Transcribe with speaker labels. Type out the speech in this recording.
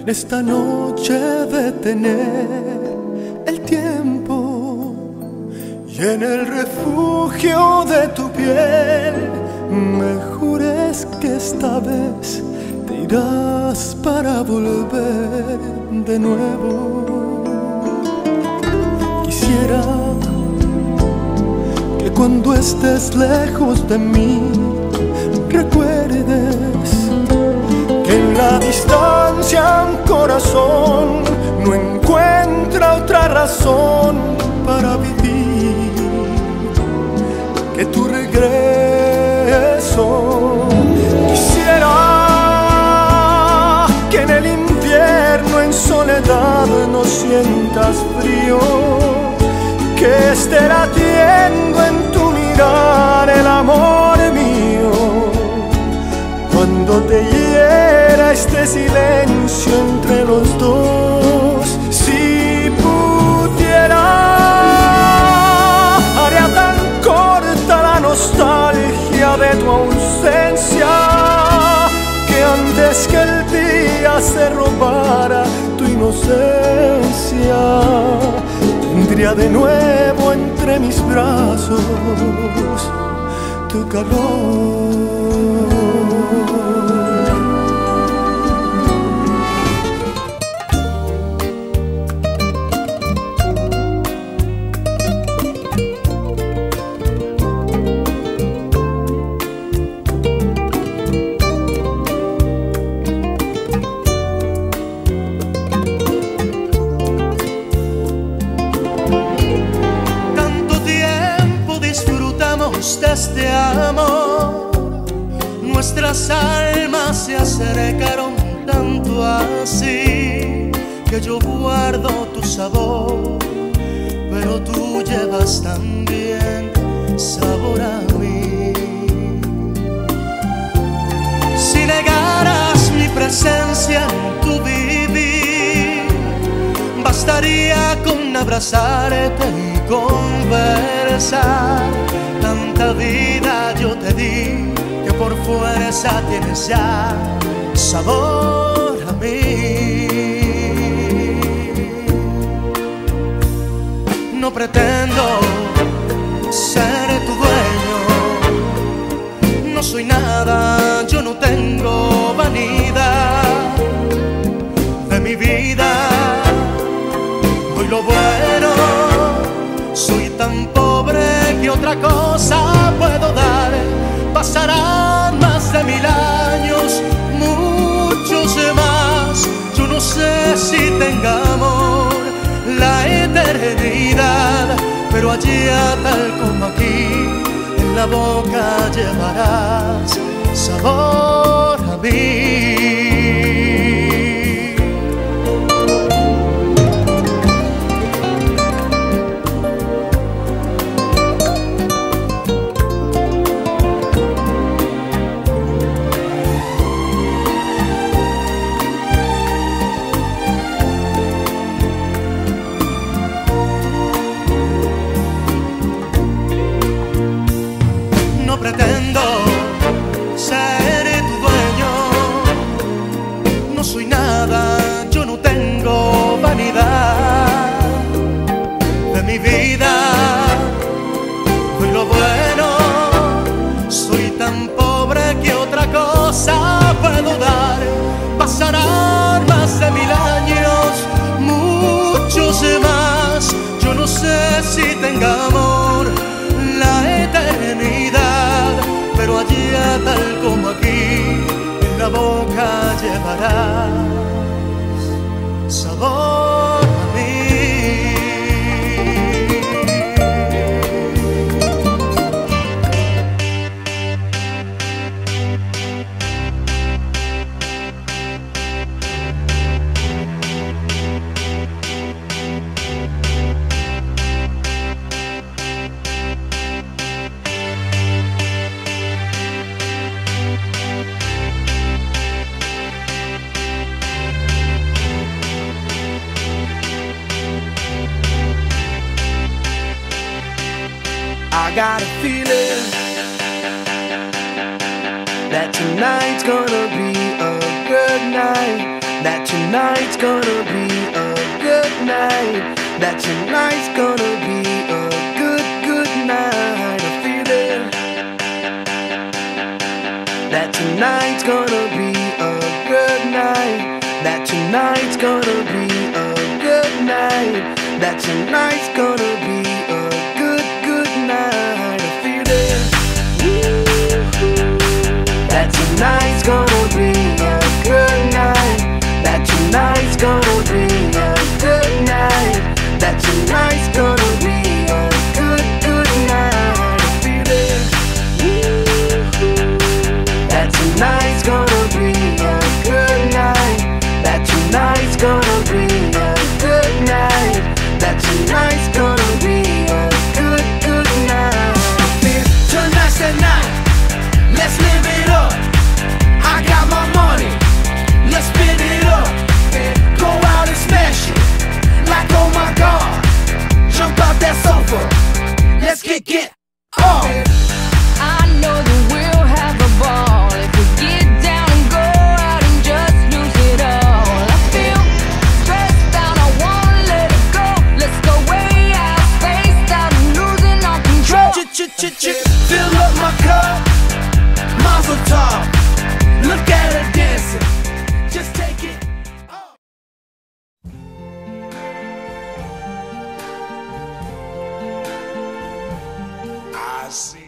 Speaker 1: Esta noche detener el tiempo y en el refugio de tu piel me jures que esta vez te irás para volver de nuevo. Quisiera que cuando estés lejos de mí recuerdes que en la distancia un corazón no encuentra otra razón para vivir que tu regreso. Quisiera que en el invierno en soledad no sientas frío, que esté latiendo en tu mirar el amor mío. Cuando te hiera este silencio entre los dos, si pudiera, haría tan corta la nostalgia de tu ausencia, que antes que el día se robara tu inocencia, tendría de nuevo entre mis brazos tu calor.
Speaker 2: De este amor, nuestras almas se acercaron tanto así que yo guardo tu sabor, pero tú llevas también sabor a mí. Si negaras mi presencia en tu vivir, bastaría con abrazarte y conversar. Tanta vida yo te di que por fuerza tienes ya sabor a mí. No pretendo ser tu dueño, no soy nada, yo no tengo vanidad de mi vida. Doy lo bueno, soy tan pobre que otra cosa puedo dar. Pasarán más de 1000 años, muchos más. Yo no sé si tengamos la eternidad, pero allá tal como aquí, en la boca llevarás sabor a mí. No pretendo ser tu dueño,
Speaker 1: I got a feeling that tonight's gonna be a good night. That tonight's gonna be a good night. That tonight's gonna be a good, good night. A feeling that tonight's gonna be a good night. That tonight's gonna be a good night. That tonight's gonna be a good, good night. A feeling that tonight's gonna be a good night. That tonight's gonna be a good night. That tonight's gonna be a good, good night. A feeling that tonight's gonna be a good night. That tonight's gonna be a good night. That tonight's gonna be a good, good night.
Speaker 2: Tonight's the night, let's live it up. I got my money, let's spin it up. Go out and smash it, like oh my God. Jump out that sofa, let's get off.
Speaker 3: I know that we'll have a ball if we get down and go out and just lose it all. I feel stressed out, I wanna let it go. Let's go way out, spaced out, and losing all control.
Speaker 2: Fill up my cup, Mazel tov. Look at her dancing, just take it off. I see